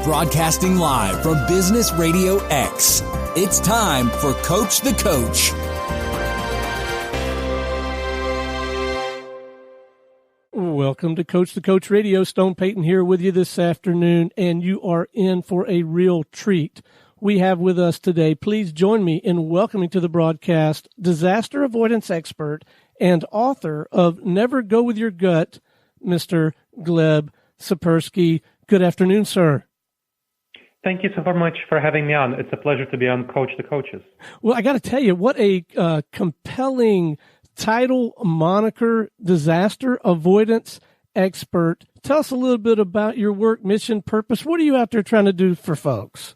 Broadcasting live from Business Radio X. It's time for Coach the Coach. Welcome to Coach the Coach Radio. Stone Payton here with you this afternoon, and you are in for a real treat. We have with us today, please join me in welcoming to the broadcast, disaster avoidance expert and author of Never Go With Your Gut, Mr. Gleb Tsipursky. Good afternoon, sir. Thank you so very much for having me on. It's a pleasure to be on Coach the Coaches. Well, I got to tell you, what a compelling title, moniker, disaster avoidance expert. Tell us a little bit about your work, mission, purpose. What are you out there trying to do for folks?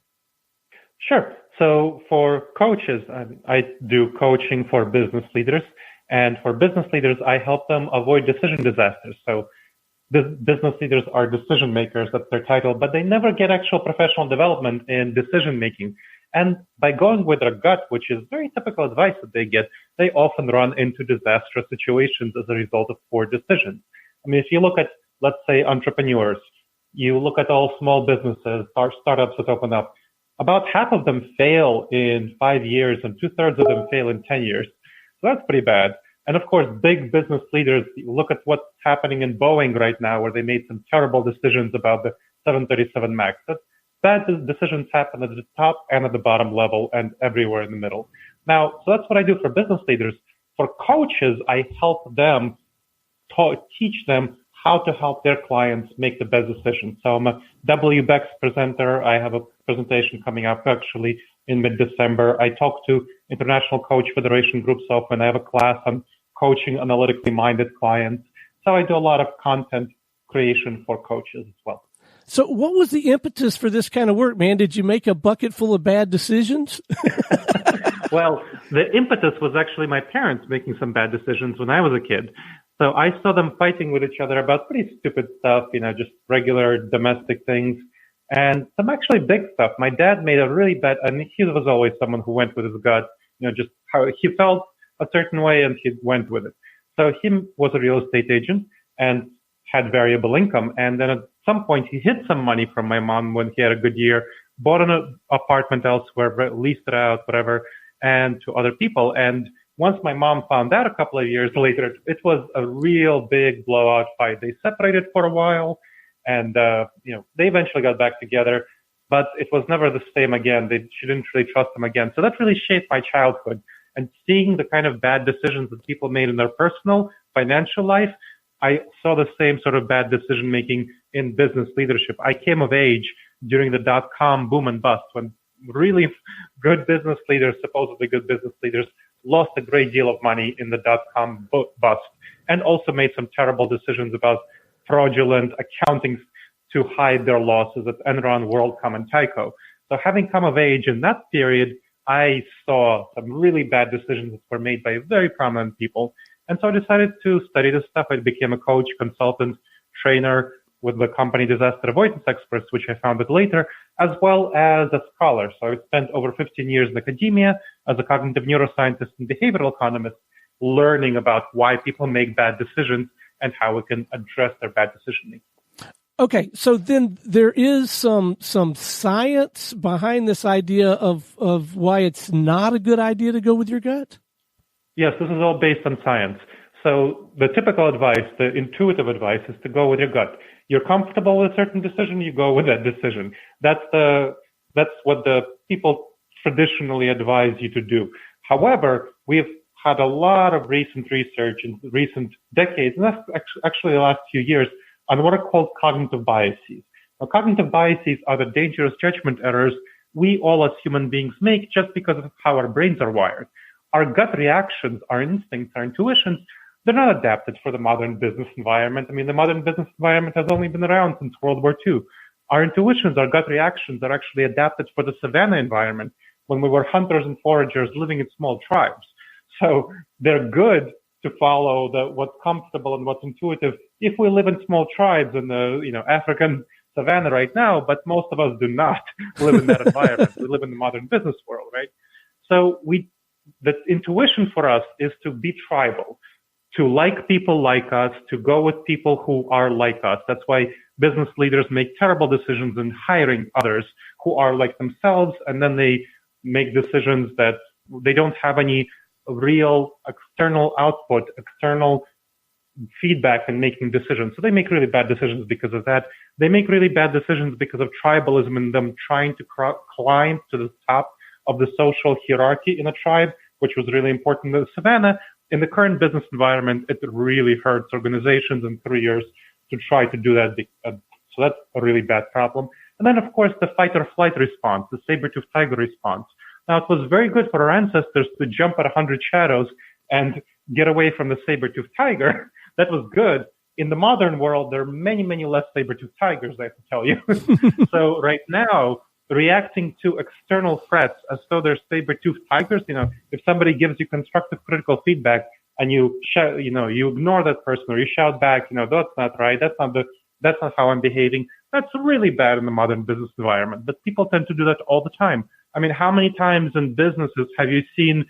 Sure. So for coaches, I do coaching for business leaders. And for business leaders, I help them avoid decision disasters. So business leaders are decision makers, that's their title, but they never get actual professional development in decision making. And by going with their gut, which is very typical advice that they get, they often run into disastrous situations as a result of poor decisions. I mean, if you look at, let's say, entrepreneurs, you look at all small businesses, startups that open up, about half of them fail in 5 years and 2/3 of them fail in 10 years. So that's pretty bad. And of course, big business leaders, look at what's happening in Boeing right now, where they made some terrible decisions about the 737 MAX. But bad decisions happen at the top and at the bottom level and everywhere in the middle. Now, so that's what I do for business leaders. For coaches, I help them teach them how to help their clients make the best decisions. So I'm a WBEX presenter. I have a presentation coming up actually in mid-December. I talk to International Coach Federation groups often. I have a class on coaching analytically minded clients. So I do a lot of content creation for coaches as well. So what was the impetus for this kind of work, man? Did you make a bucket full of bad decisions? Well, the impetus was actually my parents making some bad decisions when I was a kid. So I saw them fighting with each other about pretty stupid stuff, just regular domestic things. And some actually big stuff. My dad made a really bad, and he was always someone who went with his gut, just how he felt a certain way and he went with it. So he was a real estate agent and had variable income. And then at some point he hid some money from my mom when he had a good year, bought an apartment elsewhere, leased it out, whatever, and to other people. And once my mom found out a couple of years later, it was a real big blowout fight. They separated for a while. And, they eventually got back together, but it was never the same again. She didn't really trust him again. So that really shaped my childhood. And seeing the kind of bad decisions that people made in their personal, financial life, I saw the same sort of bad decision making in business leadership. I came of age during the dot-com boom and bust when really good business leaders, supposedly good business leaders, lost a great deal of money in the dot-com bust and also made some terrible decisions about fraudulent accounting to hide their losses at Enron, WorldCom, and Tyco. So having come of age in that period, I saw some really bad decisions that were made by very prominent people. And so I decided to study this stuff. I became a coach, consultant, trainer with the company Disaster Avoidance Experts, which I founded later, as well as a scholar. So I spent over 15 years in academia as a cognitive neuroscientist and behavioral economist, learning about why people make bad decisions and how we can address their bad decision making. Okay, so then there is some science behind this idea of why it's not a good idea to go with your gut? Yes, this is all based on science. So the typical advice, the intuitive advice, is to go with your gut. You're comfortable with a certain decision, you go with that decision. That's what the people traditionally advise you to do. However, we've had a lot of recent research in recent decades, and that's actually the last few years, on what are called cognitive biases. Now, cognitive biases are the dangerous judgment errors we all as human beings make just because of how our brains are wired. Our gut reactions, our instincts, our intuitions, they're not adapted for the modern business environment. I mean, the modern business environment has only been around since World War II. Our intuitions, our gut reactions are actually adapted for the savanna environment when we were hunters and foragers living in small tribes. So they're good to follow what's comfortable and what's intuitive if we live in small tribes in the African savanna right now, but most of us do not live in that environment. We live in the modern business world, right? So the intuition for us is to be tribal, to like people like us, to go with people who are like us. That's why business leaders make terrible decisions in hiring others who are like themselves, and then they make decisions that they don't have any real external output, external feedback in making decisions. So they make really bad decisions because of that. They make really bad decisions because of tribalism and them trying to climb to the top of the social hierarchy in a tribe, which was really important in the savannah. In the current business environment, it really hurts organizations in 3 years to try to do that. So that's a really bad problem. And then, of course, the fight or flight response, the saber-toothed tiger response. Now, it was very good for our ancestors to jump at 100 shadows and get away from the saber-toothed tiger. That was good. In the modern world, there are many, many less saber-toothed tigers, I have to tell you. So right now, reacting to external threats as though they're saber-toothed tigers, if somebody gives you constructive critical feedback and you ignore that person or you shout back, that's not right, that's not how I'm behaving, that's really bad in the modern business environment. But people tend to do that all the time. I mean, how many times in businesses have you seen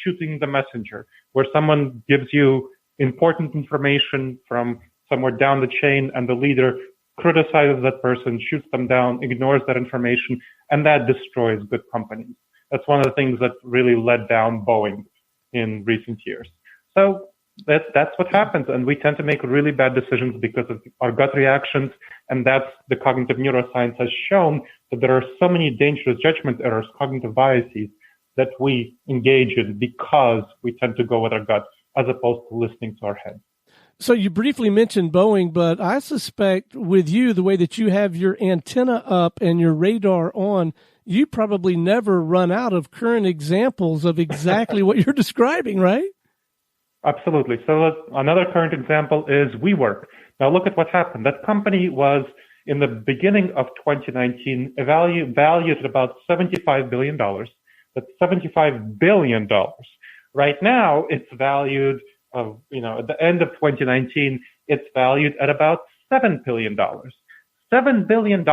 shooting the messenger, where someone gives you important information from somewhere down the chain and the leader criticizes that person, shoots them down, ignores that information, and that destroys good companies. That's one of the things that really led down Boeing in recent years. So that's what happens, and we tend to make really bad decisions because of our gut reactions, and that's the cognitive neuroscience has shown that there are so many dangerous judgment errors, cognitive biases, that we engage in because we tend to go with our gut as opposed to listening to our head. So you briefly mentioned Boeing, but I suspect with you, the way that you have your antenna up and your radar on, you probably never run out of current examples of exactly what you're describing, right? Absolutely. So another current example is WeWork. Now look at what happened. That company was, in the beginning of 2019, valued at about $75 billion. That's $75 billion. Right now, it's valued, at the end of 2019, it's valued at about $7 billion. $7 billion.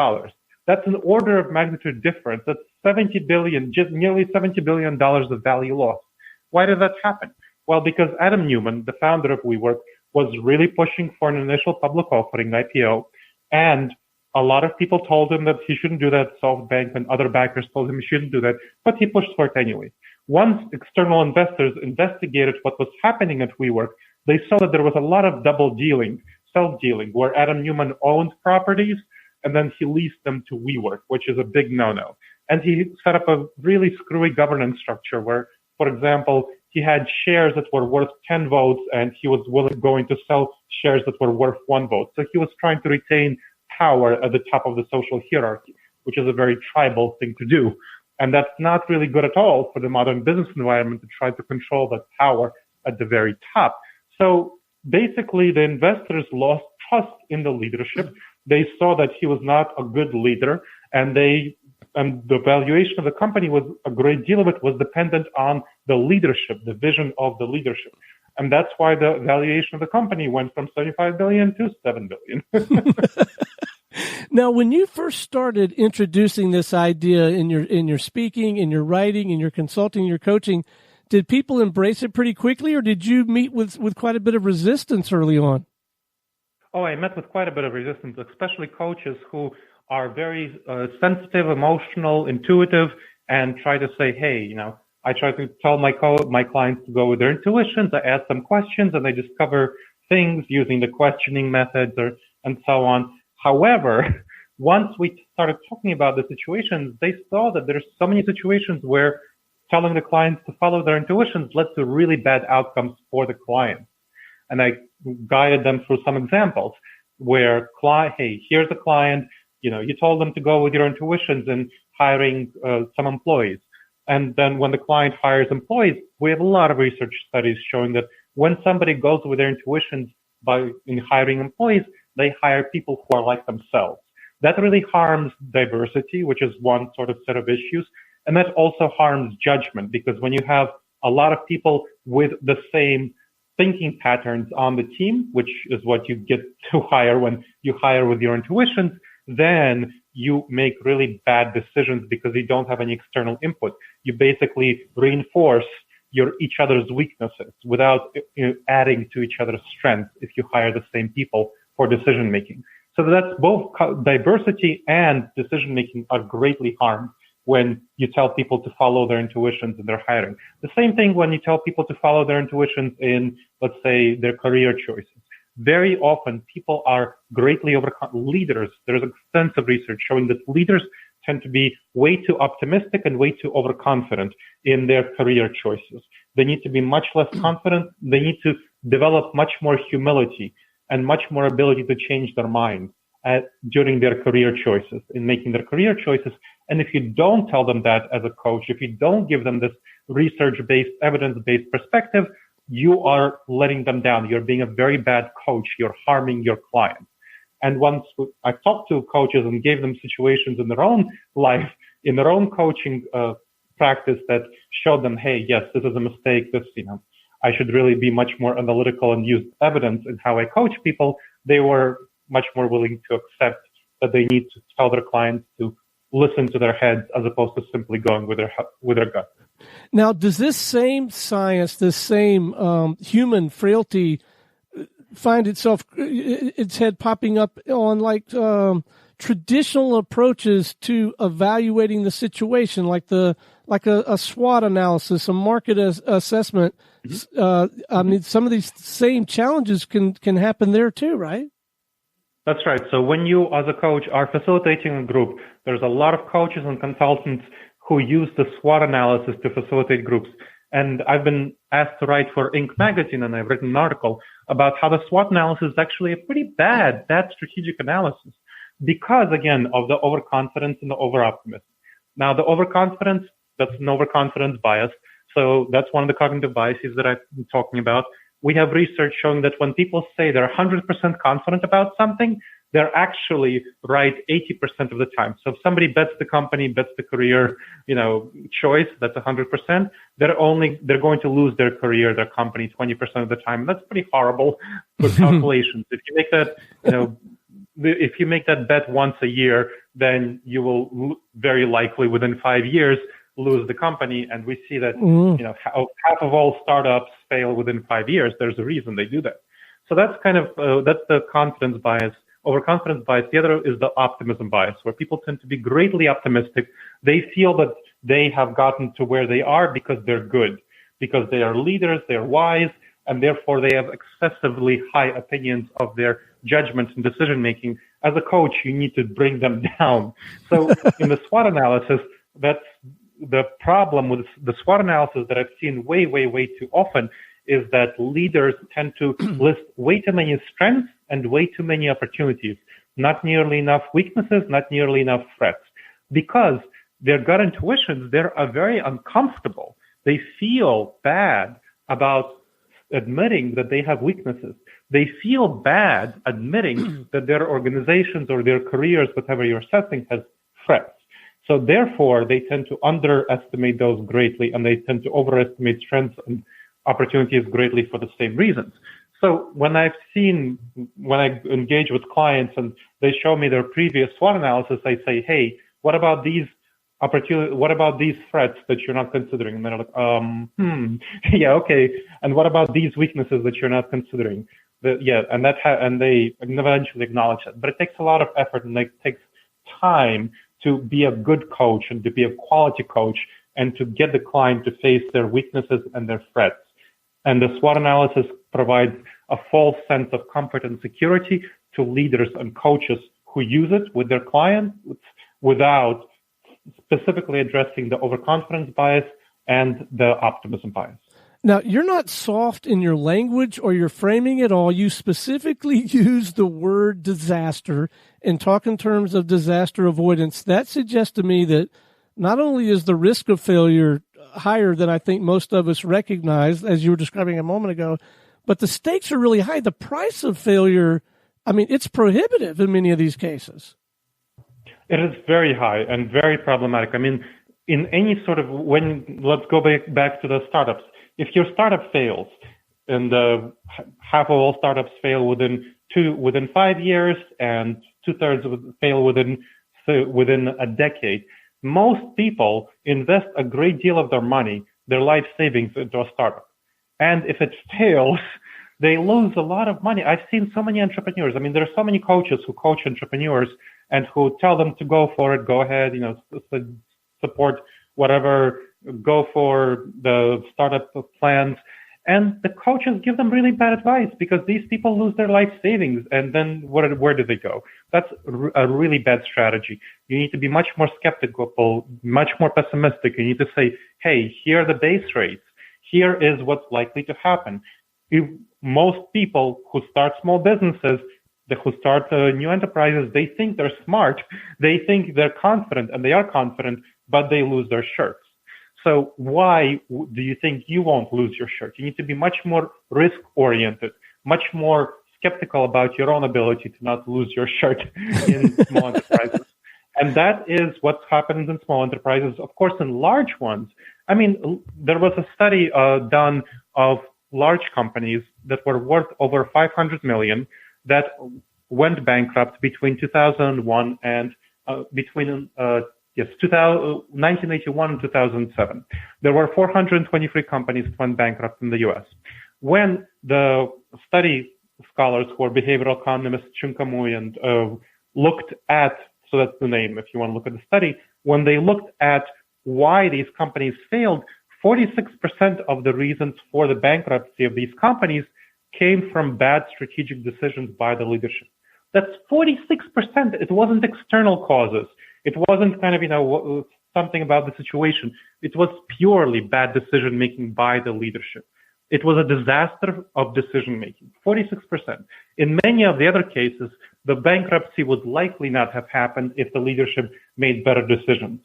That's an order of magnitude difference. That's 70 billion, just nearly $70 billion of value lost. Why did that happen? Well, because Adam Neumann, the founder of WeWork, was really pushing for an initial public offering, IPO, and a lot of people told him that he shouldn't do that. SoftBank and other backers told him he shouldn't do that, but he pushed for it anyway. Once external investors investigated what was happening at WeWork, they saw that there was a lot of double dealing, self-dealing, where Adam Neumann owned properties and then he leased them to WeWork, which is a big no-no. And he set up a really screwy governance structure where, for example, he had shares that were worth 10 votes and he was going to sell shares that were worth 1 vote. So he was trying to retain power at the top of the social hierarchy, which is a very tribal thing to do. And that's not really good at all for the modern business environment to try to control that power at the very top. So basically, the investors lost trust in the leadership. They saw that he was not a good leader, and the valuation of the company was, a great deal of it was dependent on the leadership, the vision of the leadership. And that's why the valuation of the company went from 75 billion to 7 billion. Now, when you first started introducing this idea in your speaking, in your writing, in your consulting, your coaching, did people embrace it pretty quickly, or did you meet with quite a bit of resistance early on? Oh, I met with quite a bit of resistance, especially coaches who are very sensitive, emotional, intuitive, and try to say, hey, I try to tell my clients to go with their intuitions. I ask them questions, and they discover things using the questioning methods and so on. However, once we started talking about the situations, they saw that there's so many situations where telling the clients to follow their intuitions led to really bad outcomes for the clients. And I guided them through some examples where, hey, here's a client, you told them to go with your intuitions in hiring some employees. And then when the client hires employees, we have a lot of research studies showing that when somebody goes with their intuitions in hiring employees, they hire people who are like themselves. That really harms diversity, which is one sort of set of issues. And that also harms judgment, because when you have a lot of people with the same thinking patterns on the team, which is what you get to hire when you hire with your intuitions, then you make really bad decisions because you don't have any external input. You basically reinforce each other's weaknesses without adding to each other's strengths if you hire the same people for decision making. So that's both diversity and decision making are greatly harmed when you tell people to follow their intuitions in their hiring. The same thing when you tell people to follow their intuitions in, let's say, their career choices. Very often people are greatly leaders. There's extensive research showing that leaders tend to be way too optimistic and way too overconfident in their career choices. They need to be much less confident. They need to develop much more humility and much more ability to change their mind during their career choices, in making their career choices. And if you don't tell them that as a coach, if you don't give them this research-based, evidence-based perspective, you are letting them down. You're being a very bad coach. You're harming your clients. And once I talked to coaches and gave them situations in their own life, in their own coaching practice that showed them, hey, yes, this is a mistake. This, I should really be much more analytical and use evidence in how I coach people. They were much more willing to accept that they need to tell their clients to listen to their heads as opposed to simply going with their gut. Now, does this same science, this same human frailty find its head popping up on like traditional approaches to evaluating the situation, like a SWOT analysis, a market assessment? I mean, some of these same challenges can happen there too, right? That's right. So when you, as a coach, are facilitating a group, there's a lot of coaches and consultants who use the SWOT analysis to facilitate groups. And I've been asked to write for Inc. magazine, and I've written an article about how the SWOT analysis is actually a pretty bad strategic analysis because, again, of the overconfidence and the overoptimism. Now, the overconfidence, that's an overconfidence bias. So that's one of the cognitive biases that I've been talking about. We have research showing that when people say they're 100% confident about something, they're actually right 80% of the time. So if somebody bets the company, bets the career, choice, that's 100%. They're going to lose their career, their company 20% of the time. And that's pretty horrible for calculations. If you make that, if you make that bet once a year, then you will very likely within 5 years lose the company. And we see that, half of all startups fail within 5 years. There's a reason they do that. So that's kind of, that's the confidence bias, overconfidence bias. The other is the optimism bias, where people tend to be greatly optimistic. They feel that they have gotten to where they are because they're good, because they are leaders, they're wise, and therefore they have excessively high opinions of their judgment and decision making. As a coach, you need to bring them down. So in the SWOT analysis, that's the problem with the SWOT analysis that I've seen way, way, way too often is that leaders tend to list way too many strengths and way too many opportunities, not nearly enough weaknesses, not nearly enough threats, because their gut intuitions, they're very uncomfortable. They feel bad about admitting that they have weaknesses. They feel bad admitting that their organizations or their careers, whatever you're assessing, has threats. So therefore, they tend to underestimate those greatly, and they tend to overestimate strengths and opportunities greatly for the same reasons. So when I engage with clients and they show me their previous SWOT analysis, I say, hey, what about these opportunities? What about these threats that you're not considering? And they're like, yeah, okay. And what about these weaknesses that you're not considering? And they eventually acknowledge that. But it takes a lot of effort, and it takes time to be a good coach and to be a quality coach and to get the client to face their weaknesses and their threats. And the SWOT analysis provides a false sense of comfort and security to leaders and coaches who use it with their clients without specifically addressing the overconfidence bias and the optimism bias. Now, you're not soft in your language or your framing at all. You specifically use the word disaster and talk in terms of disaster avoidance. That suggests to me that not only is the risk of failure higher than I think most of us recognize, as you were describing a moment ago, but the stakes are really high. The price of failure, it's prohibitive in many of these cases. It is very high and very problematic. In any sort of, let's go back to the startups. If your startup fails, and half of all startups fail within 5 years, and 2/3 fail within a decade, most people invest a great deal of their money, their life savings, into a startup. And if it fails, they lose a lot of money. I've seen so many entrepreneurs. I mean, there are so many coaches who coach entrepreneurs and who tell them to go for it, go ahead, support whatever, go for the startup plans. And the coaches give them really bad advice because these people lose their life savings. And then where do they go? That's a really bad strategy. You need to be much more skeptical, much more pessimistic. You need to say, hey, here are the base rates. Here is what's likely to happen. Most people who start small businesses, who start new enterprises, they think they're smart. They think they're confident, and they are confident, but they lose their shirts. So why do you think you won't lose your shirt? You need to be much more risk-oriented, much more skeptical about your own ability to not lose your shirt in small enterprises. And that is what happens in small enterprises. Of course, in large ones, I mean, there was a study done of large companies that were worth over 500 million that went bankrupt between 2001 and 1981 and 2007. There were 423 companies that went bankrupt in the U.S. When the study scholars who are behavioral economists, Chunkamui, and looked at, so that's the name if you want to look at the study, when they looked at why these companies failed, 46% of the reasons for the bankruptcy of these companies came from bad strategic decisions by the leadership. That's 46%. It wasn't external causes. It wasn't kind of, something about the situation. It was purely bad decision making by the leadership. It was a disaster of decision making, 46%. In many of the other cases, the bankruptcy would likely not have happened if the leadership made better decisions.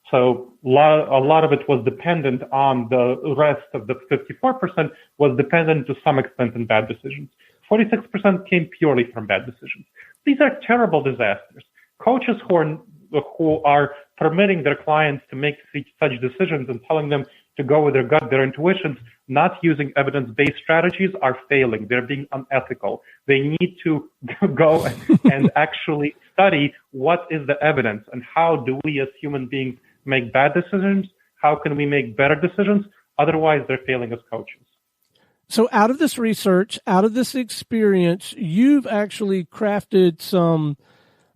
So a lot of it was dependent on the rest of the 54% was dependent to some extent on bad decisions. 46% came purely from bad decisions. These are terrible disasters. Coaches who are permitting their clients to make such decisions and telling them to go with their gut, their intuitions, not using evidence-based strategies are failing. They're being unethical. They need to go and actually study what is the evidence and how do we as human beings make bad decisions? How can we make better decisions? Otherwise, they're failing as coaches. So out of this research, out of this experience, you've actually crafted some,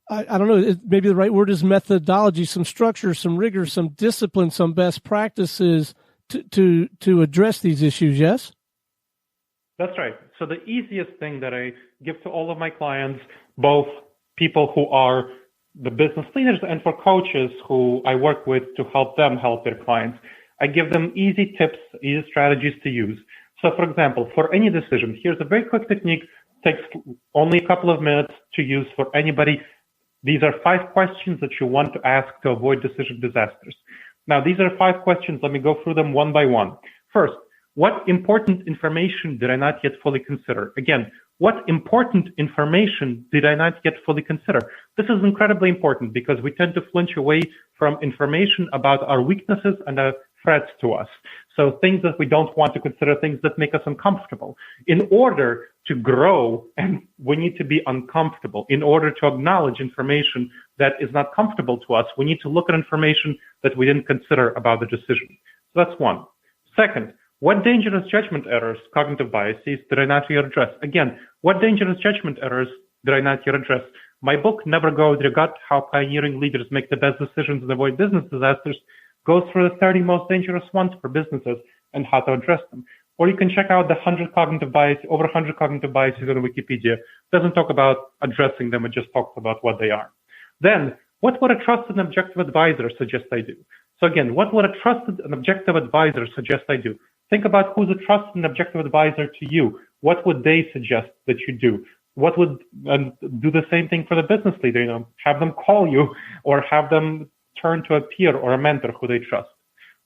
I don't know, maybe the right word is methodology, some structure, some rigor, some discipline, some best practices to address these issues, yes? That's right. So the easiest thing that I give to all of my clients, both people who are the business leaders and for coaches who I work with to help them help their clients, I give them easy tips, easy strategies to use. So for example, for any decision, here's a very quick technique, takes only a couple of minutes to use for anybody. These are 5 questions that you want to ask to avoid decision disasters. Now, these are 5 questions. Let me go through them one by one. First, what important information did I not yet fully consider? Again, what important information did I not yet fully consider? This is incredibly important because we tend to flinch away from information about our weaknesses and threats to us. So things that we don't want to consider, things that make us uncomfortable. In order to grow, and we need to be uncomfortable. In order to acknowledge information that is not comfortable to us, we need to look at information that we didn't consider about the decision. So that's one. Second, what dangerous judgment errors, cognitive biases, did I not yet address? Again, what dangerous judgment errors did I not yet address? My book, Never Go With Your Gut, How Pioneering Leaders Make the Best Decisions and Avoid Business Disasters, goes through the 30 most dangerous ones for businesses and how to address them. Or you can check out the 100 cognitive biases, over 100 cognitive biases on Wikipedia. It doesn't talk about addressing them, it just talks about what they are. Then, what would a trusted and objective advisor suggest I do? So again, what would a trusted and objective advisor suggest I do? Think about who's a trusted and objective advisor to you. What would they suggest that you do? What would, and do the same thing for the business leader, have them call you or have them turn to a peer or a mentor who they trust.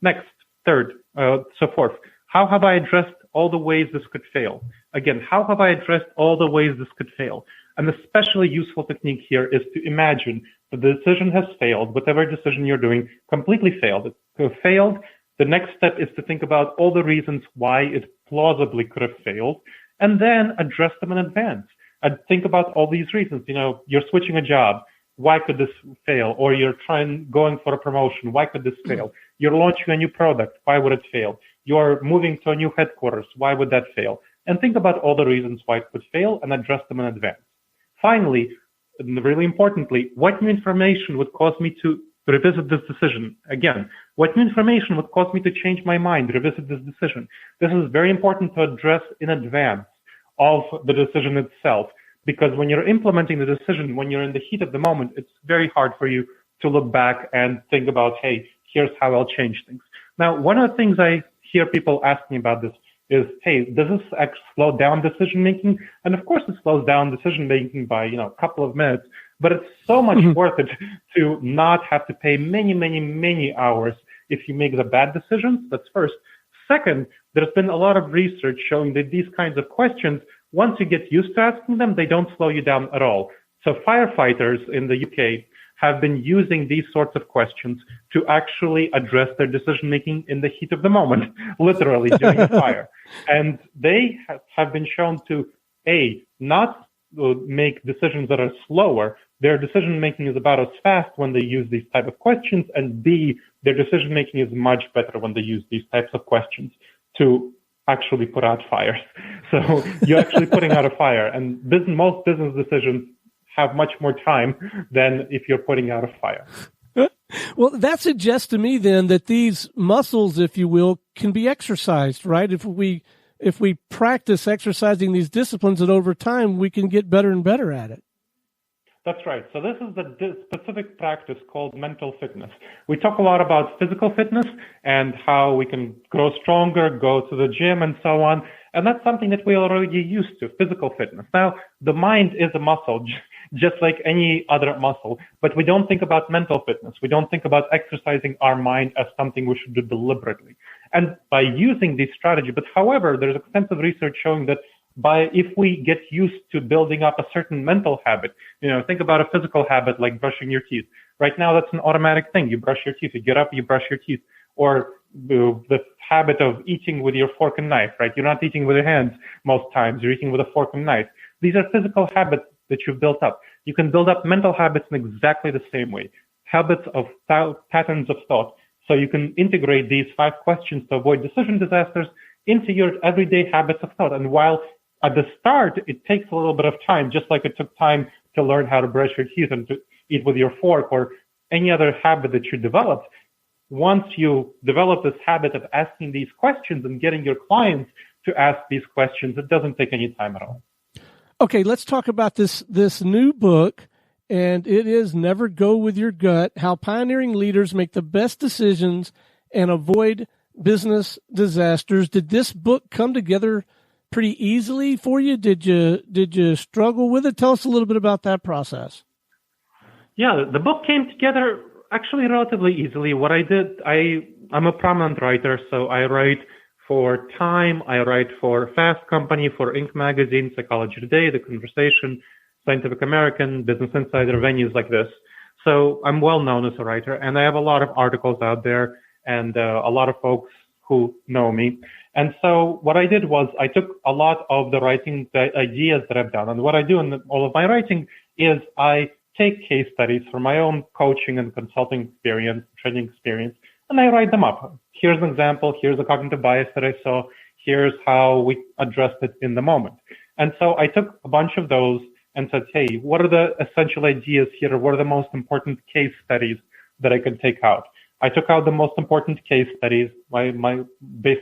Next, third, so forth. How have I addressed all the ways this could fail? Again, how have I addressed all the ways this could fail? An especially useful technique here is to imagine that the decision has failed, whatever decision you're doing, completely failed. It failed. The next step is to think about all the reasons why it plausibly could have failed, and then address them in advance. And think about all these reasons. You're switching a job. Why could this fail? Or you're going for a promotion. Why could this fail? You're launching a new product. Why would it fail? You're moving to a new headquarters. Why would that fail? and think about all the reasons why it could fail and address them in advance. Finally, and really importantly, what new information would cause me to revisit this decision? Again, what new information would cause me to change my mind, revisit this decision? This is very important to address in advance of the decision itself, because when you're implementing the decision, when you're in the heat of the moment, it's very hard for you to look back and think about, hey, here's how I'll change things. Now, one of the things I hear people asking about this is, hey, does this actually slow down decision making? And of course, it slows down decision making by, a couple of minutes, but it's so much worth it to not have to pay many hours if you make the bad decisions. That's first. Second, there's been a lot of research showing that these kinds of questions, once you get used to asking them, they don't slow you down at all. So firefighters in the UK have been using these sorts of questions to actually address their decision making in the heat of the moment, literally during a fire. And they have been shown to, A, not make decisions that are slower. Their decision making is about as fast when they use these type of questions, and B, their decision making is much better when they use these types of questions to actually put out fires. So you're actually putting out a fire, and most business decisions have much more time than if you're putting out a fire. Well, that suggests to me then that these muscles, if you will, can be exercised, right? If we practice exercising these disciplines, that over time we can get better and better at it. That's right. So this is the specific practice called mental fitness. We talk a lot about physical fitness and how we can grow stronger, go to the gym and so on. And that's something that we are already used to, physical fitness. Now, the mind is a muscle, just like any other muscle, but we don't think about mental fitness. We don't think about exercising our mind as something we should do deliberately. And by using this strategy, but however, there's extensive research showing that if we get used to building up a certain mental habit, think about a physical habit like brushing your teeth. Right now, that's an automatic thing. You brush your teeth, you get up, you brush your teeth. Or the habit of eating with your fork and knife, right? You're not eating with your hands most times. You're eating with a fork and knife. These are physical habits that you've built up. You can build up mental habits in exactly the same way. Habits of patterns of thought. So you can integrate these 5 questions to avoid decision disasters into your everyday habits of thought. And while at the start, it takes a little bit of time, just like it took time to learn how to brush your teeth and to eat with your fork or any other habit that you developed. Once you develop this habit of asking these questions and getting your clients to ask these questions, it doesn't take any time at all. Okay, let's talk about this new book, and it is Never Go With Your Gut, How Pioneering Leaders Make the Best Decisions and Avoid Business Disasters. Did this book come together pretty easily for you? Did you struggle with it? Tell us a little bit about that process. Yeah, the book came together actually relatively easily. What I did, I'm a prominent writer, so I write for Time, I write for Fast Company, for Inc. Magazine, Psychology Today, The Conversation, Scientific American, Business Insider, venues like this. So I'm well known as a writer, and I have a lot of articles out there and a lot of folks who know me. And so what I did was I took a lot of the writing ideas that I've done, and what I do in all of my writing is I take case studies from my own coaching and consulting experience, training experience, and I write them up. Here's an example. Here's a cognitive bias that I saw. Here's how we addressed it in the moment. And so I took a bunch of those and said, hey, what are the essential ideas here? What are the most important case studies that I can take out? I took out the most important case studies based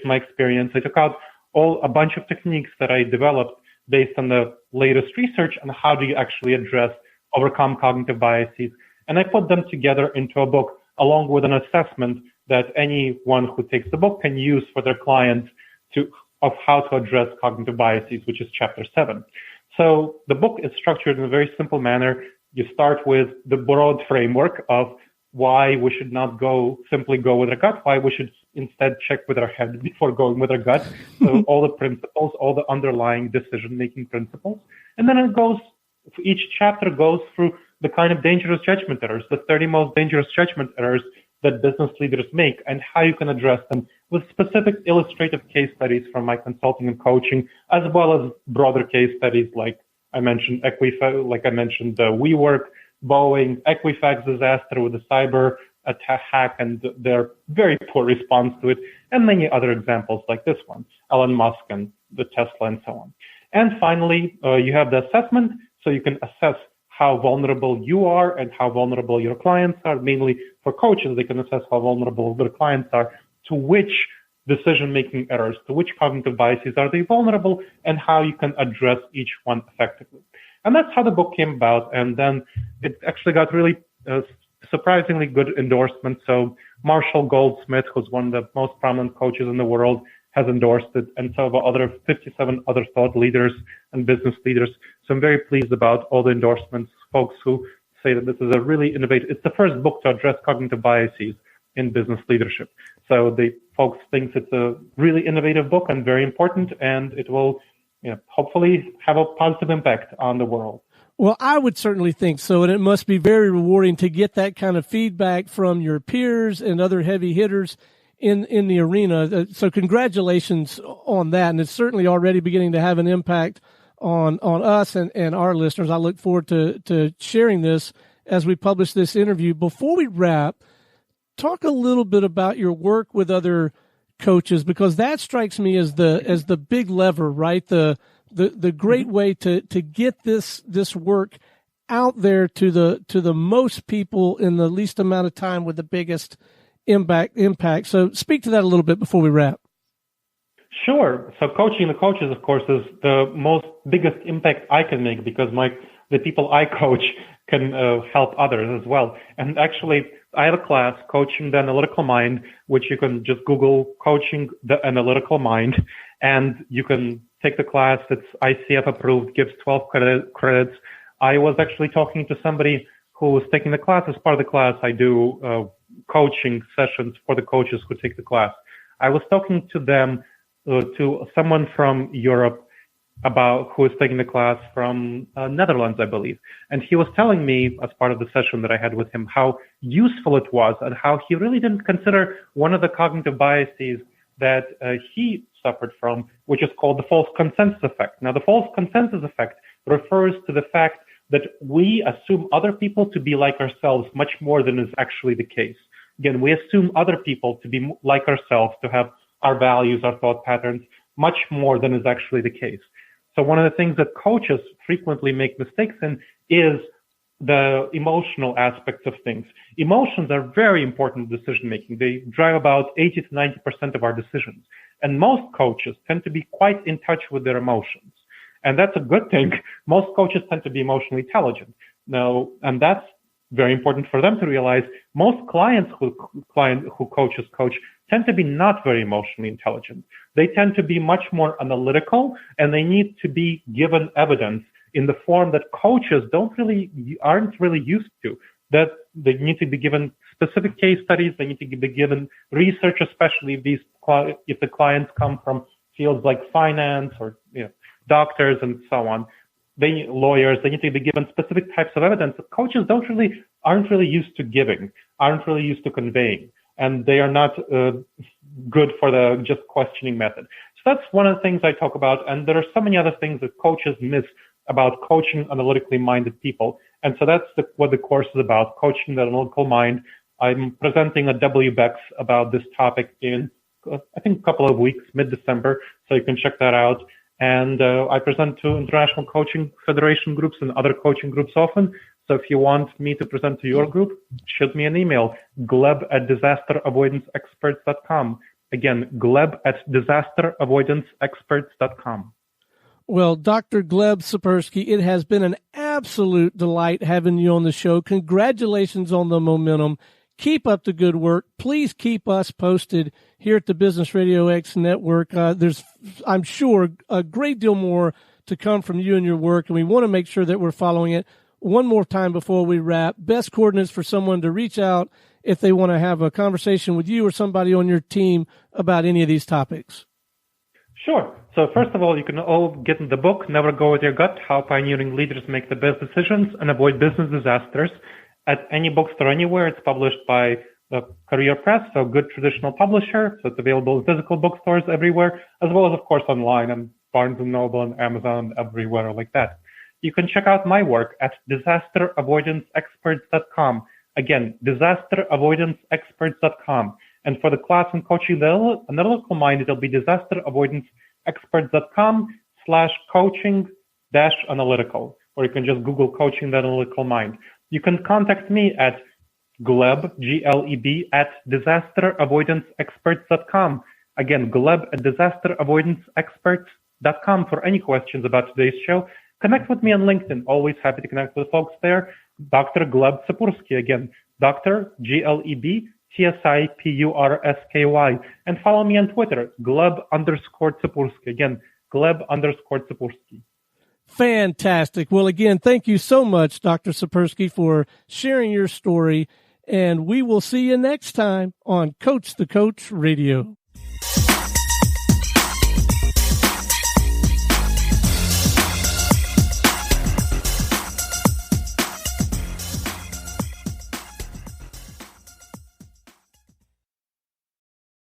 on my experience. I took out a bunch of techniques that I developed based on the latest research on how do you actually overcome cognitive biases. And I put them together into a book along with an assessment that anyone who takes the book can use for their clients of how to address cognitive biases, which is chapter 7. So the book is structured in a very simple manner. You start with the broad framework of why we should not simply go with our gut, why we should instead check with our head before going with our gut. So all the principles, all the underlying decision-making principles. And then each chapter goes through the kind of dangerous judgment errors, the 30 most dangerous judgment errors that business leaders make and how you can address them with specific illustrative case studies from my consulting and coaching, as well as broader case studies like I mentioned WeWork, Boeing, Equifax disaster with the cyber attack and their very poor response to it, and many other examples like this one, Elon Musk and the Tesla and so on. And finally, you have the assessment, so you can assess how vulnerable you are and how vulnerable your clients are. Mainly for coaches, they can assess how vulnerable their clients are, to which decision-making errors, to which cognitive biases are they vulnerable, and how you can address each one effectively. And that's how the book came about. And then it actually got really surprisingly good endorsement. So Marshall Goldsmith, who's one of the most prominent coaches in the world, has endorsed it, and so have 57 other thought leaders and business leaders. So I'm very pleased about all the endorsements, folks who say that this is a really innovative, it's the first book to address cognitive biases in business leadership. So the folks think it's a really innovative book and very important, and it will hopefully have a positive impact on the world. Well, I would certainly think so, and it must be very rewarding to get that kind of feedback from your peers and other heavy hitters in the arena. So congratulations on that, and it's certainly already beginning to have an impact on us and our listeners. I look forward to sharing this as we publish this interview. Before we wrap, talk a little bit about your work with other coaches, because that strikes me as the big lever, right? The great way to get this work out there to the most people in the least amount of time with the biggest impact. So speak to that a little bit before we wrap. Sure. So coaching the coaches, of course, is the biggest impact I can make, because the people I coach can help others as well. And actually, I have a class, Coaching the Analytical Mind, which you can just Google Coaching the Analytical Mind, and you can take the class. It's ICF approved, gives 12 credits. I was actually talking to somebody who was taking the class. As part of the class, I do coaching sessions for the coaches who take the class. I was talking to them, to someone from Europe, who is taking the class from Netherlands, I believe. And he was telling me, as part of the session that I had with him, how useful it was and how he really didn't consider one of the cognitive biases that he suffered from, which is called the false consensus effect. Now, the false consensus effect refers to the fact that we assume other people to be like ourselves much more than is actually the case. Again, we assume other people to be like ourselves, to have our values, our thought patterns, much more than is actually the case. So one of the things that coaches frequently make mistakes in is the emotional aspects of things. Emotions are very important in decision making. They drive about 80 to 90% of our decisions. And most coaches tend to be quite in touch with their emotions. And that's a good thing. Most coaches tend to be emotionally intelligent. Now, and that's very important for them to realize. Most clients who coaches coach tend to be not very emotionally intelligent. They tend to be much more analytical, and they need to be given evidence in the form that coaches aren't really used to. That they need to be given specific case studies. They need to be given research, especially if the clients come from fields like finance or doctors and so on. Lawyers, they need to be given specific types of evidence that coaches aren't really used to giving, aren't really used to conveying, and they are not good for the just questioning method. So that's one of the things I talk about, and there are so many other things that coaches miss about coaching analytically minded people. And so that's what the course is about, coaching the analytical mind. I'm presenting at WBEX about this topic in, I think, a couple of weeks, mid-December, so you can check that out. And I present to International Coaching Federation groups and other coaching groups often. So if you want me to present to your group, shoot me an email, gleb@disasteravoidanceexperts.com. Again, gleb@disasteravoidanceexperts.com. Well, Dr. Gleb Tsipursky, it has been an absolute delight having you on the show. Congratulations on the momentum. Keep up the good work. Please keep us posted here at the Business Radio X Network. There's, I'm sure, a great deal more to come from you and your work, and we want to make sure that we're following it. One more time before we wrap, best coordinates for someone to reach out if they want to have a conversation with you or somebody on your team about any of these topics. Sure. So first of all, you can all get in the book, Never Go With Your Gut, How Pioneering Leaders Make the Best Decisions and Avoid Business Disasters. At any bookstore anywhere. It's published by the Career Press, so good traditional publisher. So it's available in physical bookstores everywhere, as well as, of course, online and Barnes & Noble and Amazon, everywhere like that. You can check out my work at disasteravoidanceexperts.com. Again, disasteravoidanceexperts.com. And for the class on coaching the analytical mind, it'll be Disaster Avoidance disasteravoidanceexperts.com/coaching-analytical, or you can just Google Coaching the Analytical Mind. You can contact me at Gleb, Gleb, at disasteravoidanceexperts.com. Again, Gleb at disasteravoidanceexperts.com for any questions about today's show. Connect with me on LinkedIn. Always happy to connect with folks there. Dr. Gleb Tsipursky. Again, Dr. Gleb, Tsipursky. And follow me on Twitter, Gleb_Tsipursky. Again, Gleb_Tsipursky. Fantastic. Well, again, thank you so much, Dr. Tsipursky, for sharing your story. And we will see you next time on Coach the Coach Radio.